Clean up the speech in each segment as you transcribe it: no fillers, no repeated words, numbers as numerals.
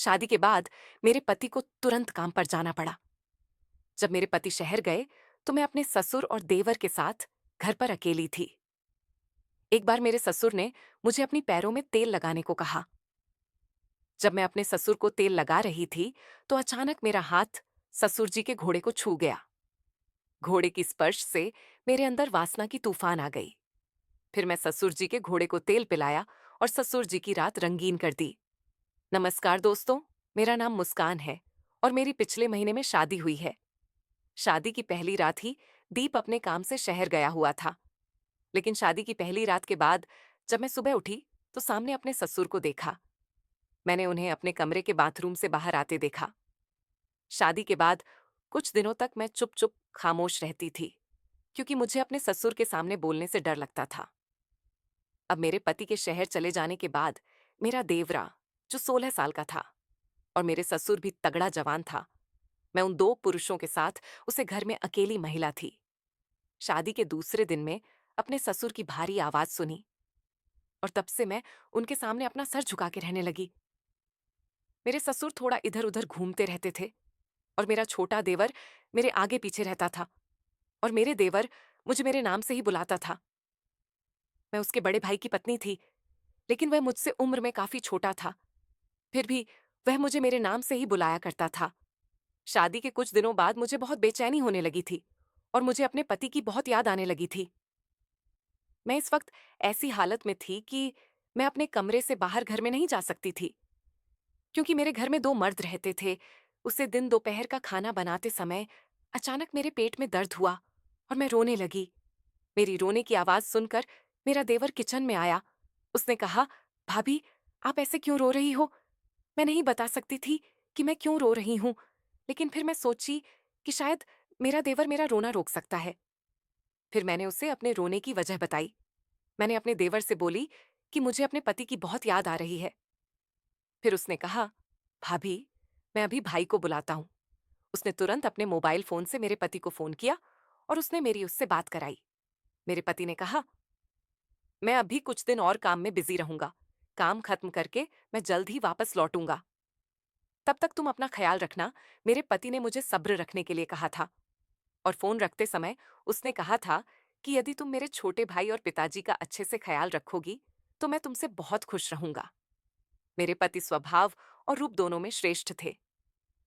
शादी के बाद मेरे पति को तुरंत काम पर जाना पड़ा। जब मेरे पति शहर गए तो मैं अपने ससुर और देवर के साथ घर पर अकेली थी। एक बार मेरे ससुर ने मुझे अपनी पैरों में तेल लगाने को कहा। जब मैं अपने ससुर को तेल लगा रही थी तो अचानक मेरा हाथ ससुर जी के घोड़े को छू गया। घोड़े की स्पर्श से मेरे अंदर वासना की तूफान आ गई। फिर मैं ससुर जी के घोड़े को तेल पिलाया और ससुर जी की रात रंगीन कर दी। नमस्कार दोस्तों, मेरा नाम मुस्कान है और मेरी पिछले महीने में शादी हुई है। शादी की पहली रात ही दीप अपने काम से शहर गया हुआ था। लेकिन शादी की पहली रात के बाद जब मैं सुबह उठी तो सामने अपने ससुर को देखा। मैंने उन्हें अपने कमरे के बाथरूम से बाहर आते देखा। शादी के बाद कुछ दिनों तक मैं चुप चुप खामोश रहती थी, क्योंकि मुझे अपने ससुर के सामने बोलने से डर लगता था। अब मेरे पति के शहर चले जाने के बाद मेरा देवरा, जो 16 साल का था, और मेरे ससुर भी तगड़ा जवान था, मैं उन दो पुरुषों के साथ उसे घर में अकेली महिला थी। शादी के दूसरे दिन में अपने ससुर की भारी आवाज सुनी और तब से मैं उनके सामने अपना सर झुका के रहने लगी। मेरे ससुर थोड़ा इधर उधर घूमते रहते थे और मेरा छोटा देवर मेरे आगे पीछे रहता था और मेरे देवर मुझे मेरे नाम से ही बुलाता था। मैं उसके बड़े भाई की पत्नी थी, लेकिन वह मुझसे उम्र में काफी छोटा था। फिर भी वह मुझे मेरे नाम से ही बुलाया करता था। शादी के कुछ दिनों बाद मुझे बहुत बेचैनी होने लगी थी और मुझे अपने पति की बहुत याद आने लगी थी। मैं इस वक्त ऐसी हालत में थी कि मैं अपने कमरे से बाहर घर में नहीं जा सकती थी, क्योंकि मेरे घर में दो मर्द रहते थे। उसे दिन दोपहर का खाना बनाते समय अचानक मेरे पेट में दर्द हुआ और मैं रोने लगी। मेरी रोने की आवाज सुनकर मेरा देवर किचन में आया। उसने कहा, भाभी, आप ऐसे क्यों रो रही हो? मैं नहीं बता सकती थी कि मैं क्यों रो रही हूं, लेकिन फिर मैं सोची कि शायद मेरा देवर मेरा रोना रोक सकता है। फिर मैंने उसे अपने रोने की वजह बताई। मैंने अपने देवर से बोली कि मुझे अपने पति की बहुत याद आ रही है। फिर उसने कहा, भाभी, मैं अभी भाई को बुलाता हूं। उसने तुरंत अपने मोबाइल फोन से मेरे पति को फोन किया और उसने मेरी उससे बात कराई। मेरे पति ने कहा, मैं अभी कुछ दिन और काम में बिजी रहूंगा। काम खत्म करके मैं जल्द ही वापस लौटूंगा। तब तक तुम अपना ख्याल रखना। मेरे पति ने मुझे सब्र रखने के लिए कहा था और फोन रखते समय उसने कहा था कि यदि तुम मेरे छोटे भाई और पिताजी का अच्छे से ख्याल रखोगी तो मैं तुमसे बहुत खुश रहूंगा। मेरे पति स्वभाव और रूप दोनों में श्रेष्ठ थे।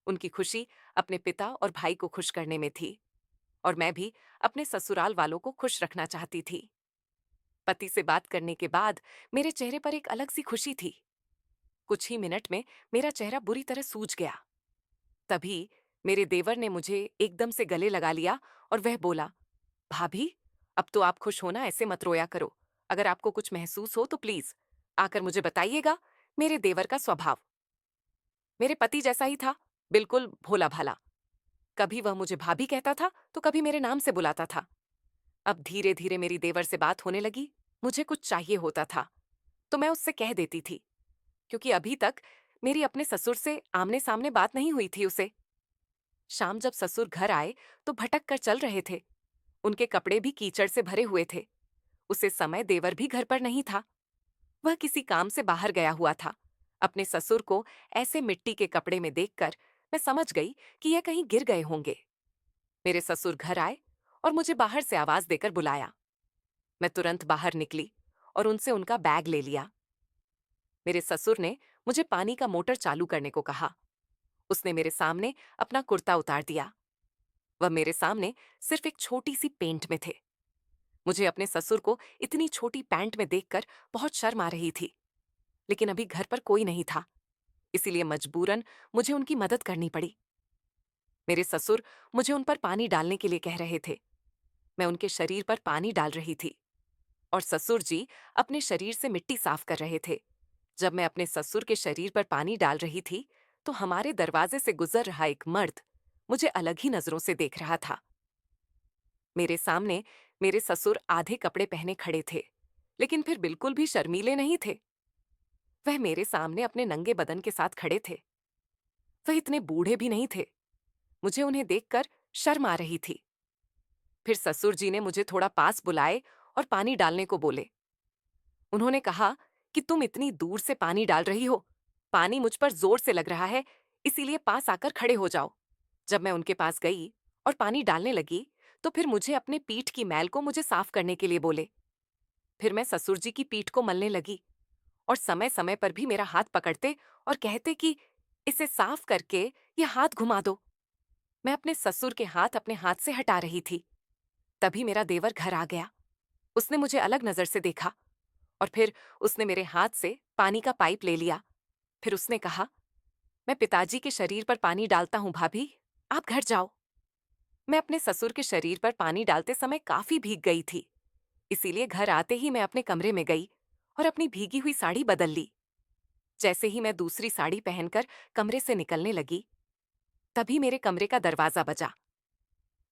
उनकी खुशी अपने पिता और भाई को खुश करने में थी और मैं भी अपने ससुराल वालों को खुश रखना चाहती थी। पति से बात करने के बाद मेरे चेहरे पर एक अलग सी खुशी थी। कुछ ही मिनट में मेरा चेहरा बुरी तरह सूज गया। तभी मेरे देवर ने मुझे एकदम से गले लगा लिया और वह बोला, भाभी, अब तो आप खुश होना, ऐसे मत रोया करो। अगर आपको कुछ महसूस हो तो प्लीज आकर मुझे बताइएगा। मेरे देवर का स्वभाव मेरे पति जैसा ही था, बिल्कुल भोला भाला। कभी वह मुझे भाभी कहता था तो कभी मेरे नाम से बुलाता था। अब धीरे धीरे मेरी देवर से बात होने लगी। मुझे कुछ चाहिए होता था तो मैं उससे कह देती थी, क्योंकि अभी तक मेरी अपने ससुर से आमने सामने बात नहीं हुई थी उसे। शाम जब ससुर घर आए तो भटक कर चल रहे थे। उनके कपड़े भी कीचड़ से भरे हुए थे। उसे समय देवर भी घर पर नहीं था। वह किसी काम से बाहर गया हुआ था। अपने ससुर को ऐसे मिट्टी के कपड़े में देखकर मैं समझ गई कि यह कहीं गिर गए होंगे। मेरे ससुर घर आए और मुझे बाहर से आवाज देकर बुलाया। मैं तुरंत बाहर निकली और उनसे उनका बैग ले लिया। मेरे ससुर ने मुझे पानी का मोटर चालू करने को कहा। उसने मेरे सामने अपना कुर्ता उतार दिया। वह मेरे सामने सिर्फ एक छोटी सी पेंट में थे। मुझे अपने ससुर को इतनी छोटी पैंट में देखकर बहुत शर्म आ रही थी, लेकिन अभी घर पर कोई नहीं था, इसीलिए मजबूरन मुझे उनकी मदद करनी पड़ी। मेरे ससुर मुझे उन पर पानी डालने के लिए कह रहे थे। मैं उनके शरीर पर पानी डाल रही थी और ससुर जी अपने शरीर से मिट्टी साफ कर रहे थे। जब मैं अपने ससुर के शरीर पर पानी डाल रही थी तो हमारे दरवाजे से गुजर रहा एक मर्द मुझे अलग ही नजरों से देख रहा था। मेरे सामने मेरे ससुर आधे कपड़े पहने खड़े थे, लेकिन फिर बिल्कुल भी शर्मीले नहीं थे। वह मेरे सामने अपने नंगे बदन के साथ खड़े थे। वह इतने बूढ़े भी नहीं थे। मुझे उन्हें देखकर शर्म आ रही थी। फिर ससुर जी ने मुझे थोड़ा पास बुलाए और पानी डालने को बोले। उन्होंने कहा कि तुम इतनी दूर से पानी डाल रही हो, पानी मुझ पर जोर से लग रहा है, इसीलिए पास आकर खड़े हो जाओ। जब मैं उनके पास गई और पानी डालने लगी, तो फिर मुझे अपने पीठ की मैल को मुझे साफ करने के लिए बोले। फिर मैं ससुर जी की पीठ को मलने लगी और समय समय पर भी मेरा हाथ पकड़ते और कहते कि इसे साफ करके ये हाथ घुमा दो। मैं अपने ससुर के हाथ अपने हाथ से हटा रही थी। तभी मेरा देवर घर आ गया। उसने मुझे अलग नजर से देखा और फिर उसने मेरे हाथ से पानी का पाइप ले लिया। फिर उसने कहा, मैं पिताजी के शरीर पर पानी डालता हूं भाभी, आप घर जाओ। मैं अपने ससुर के शरीर पर पानी डालते समय काफी भीग गई थी, इसीलिए घर आते ही मैं अपने कमरे में गई और अपनी भीगी हुई साड़ी बदल ली। जैसे ही मैं दूसरी साड़ी पहनकर कमरे से निकलने लगी, तभी मेरे कमरे का दरवाजा बजा।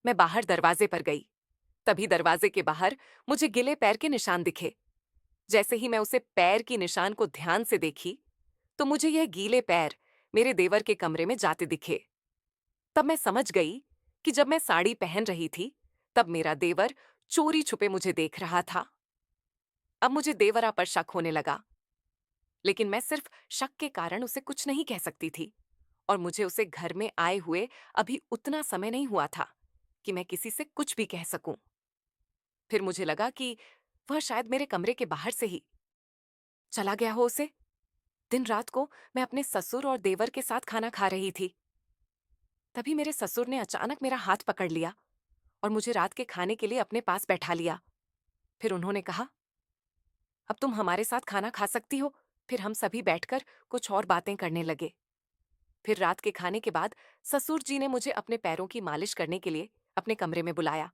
मैं बाहर दरवाजे पर गई। तभी दरवाजे के बाहर मुझे गिले पैर के निशान दिखे। जैसे ही मैं उसे पैर की निशान को ध्यान से देखी, तो मुझे यह गीले पैर मेरे देवर के कमरे में जाते दिखे। तब मैं समझ गई कि जब मैं साड़ी पहन रही थी, तब मेरा देवर चोरी छुपे मुझे देख रहा था। अब मुझे देवरा पर शक होने लगा, लेकिन मैं सिर्फ शक के कारण उसे कुछ नहीं कह सकती थी और मुझे उसे घर में आए हुए अभी उतना समय नहीं हुआ था कि मैं किसी से कुछ भी कह सकूं। फिर मुझे लगा कि वह शायद मेरे कमरे के बाहर से ही चला गया हो उसे। दिन रात को मैं अपने ससुर और देवर के साथ खाना खा रही थी। तभी मेरे ससुर ने अचानक मेरा हाथ पकड़ लिया और मुझे रात के खाने के लिए अपने पास बैठा लिया। फिर उन्होंने कहा, अब तुम हमारे साथ खाना खा सकती हो। फिर हम सभी बैठकर कुछ और बातें करने लगे। फिर रात के खाने के बाद ससुर जी ने मुझे अपने पैरों की मालिश करने के लिए अपने कमरे में बुलाया।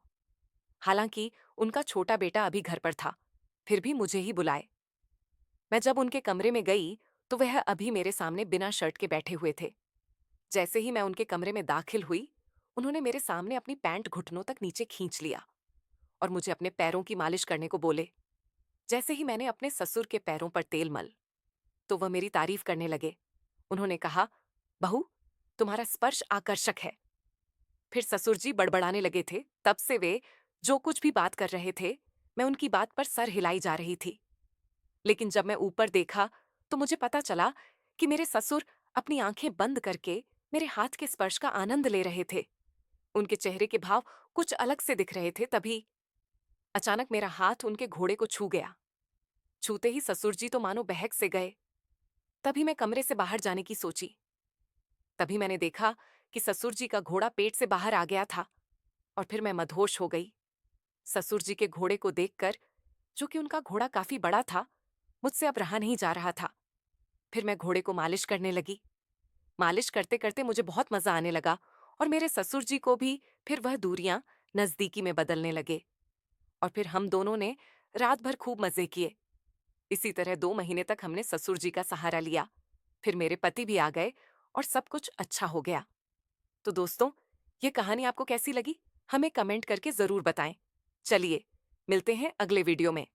हालांकि उनका छोटा बेटा अभी घर पर था, फिर भी मुझे ही बुलाए। मैं जब उनके कमरे में गई, तो वह अभी मेरे सामने बिना शर्ट के बैठे हुए थे। जैसे ही मैं उनके कमरे में दाखिल हुई, उन्होंने मेरे सामने अपनी पैंट घुटनों तक नीचे खींच लिया और मुझे अपने पैरों की मालिश करने को बोले। जैसे ही मैंने अपने ससुर के पैरों पर तेल मल, तो वह मेरी तारीफ करने लगे। उन्होंने कहा, बहू, तुम्हारा स्पर्श आकर्षक है। फिर ससुर जी बड़बड़ाने लगे थे। तब से वे जो कुछ भी बात कर रहे थे, मैं उनकी बात पर सर हिलाई जा रही थी। लेकिन जब मैं ऊपर देखा, तो मुझे पता चला कि मेरे ससुर अपनी आंखें बंद करके मेरे हाथ के स्पर्श का आनंद ले रहे थे। उनके चेहरे के भाव कुछ अलग से दिख रहे थे। तभी अचानक मेरा हाथ उनके घोड़े को छू गया। छूते ही ससुर जी तो मानो बहक से गए। तभी मैं कमरे से बाहर जाने की सोची। तभी मैंने देखा कि ससुर जी का घोड़ा पेट से बाहर आ गया था और फिर मैं मदहोश हो गई। ससुर जी के घोड़े को देखकर, जो कि उनका घोड़ा काफी बड़ा था, मुझसे अब रहा नहीं जा रहा था। फिर मैं घोड़े को मालिश करने लगी। मालिश करते करते मुझे बहुत मजा आने लगा और मेरे ससुर जी को भी फिर वह दूरियां नजदीकी में बदलने लगे और फिर हम दोनों ने रात भर खूब मजे किए। इसी तरह 2 महीने तक हमने ससुर जी का सहारा लिया। फिर मेरे पति भी आ गए और सब कुछ अच्छा हो गया। तो दोस्तों, ये कहानी आपको कैसी लगी? हमें कमेंट करके जरूर बताएं। चलिए, मिलते हैं अगले वीडियो में।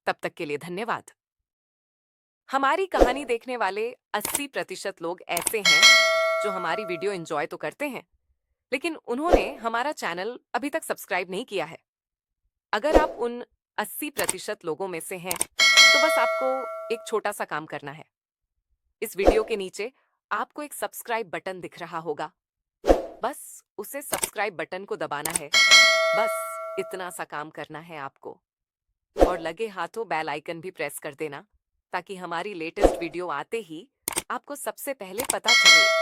तब तक के लिए धन्यवाद। हमारी कहानी देखने वाले 80% लोग ऐसे हैं जो हमारी वीडियो एंजॉय तो करते हैं, लेकिन उन्होंने हमारा चैनल अभी तक सब्सक्राइब नहीं किया है। अगर आप उन 80% लोगों में से हैं, तो बस आपको एक छोटा सा काम करना है। इस वीडियो के नीचे आपको एक सब्सक्राइब बटन दिख रहा होगा। बस उसे सब्सक्राइब बटन को दबाना है। बस इतना सा काम करना है आपको। और लगे हाथों बेल आइकन भी प्रेस कर देना, ताकि हमारी लेटेस्ट वीडियो आते ही आपको सबसे पहले पता चले।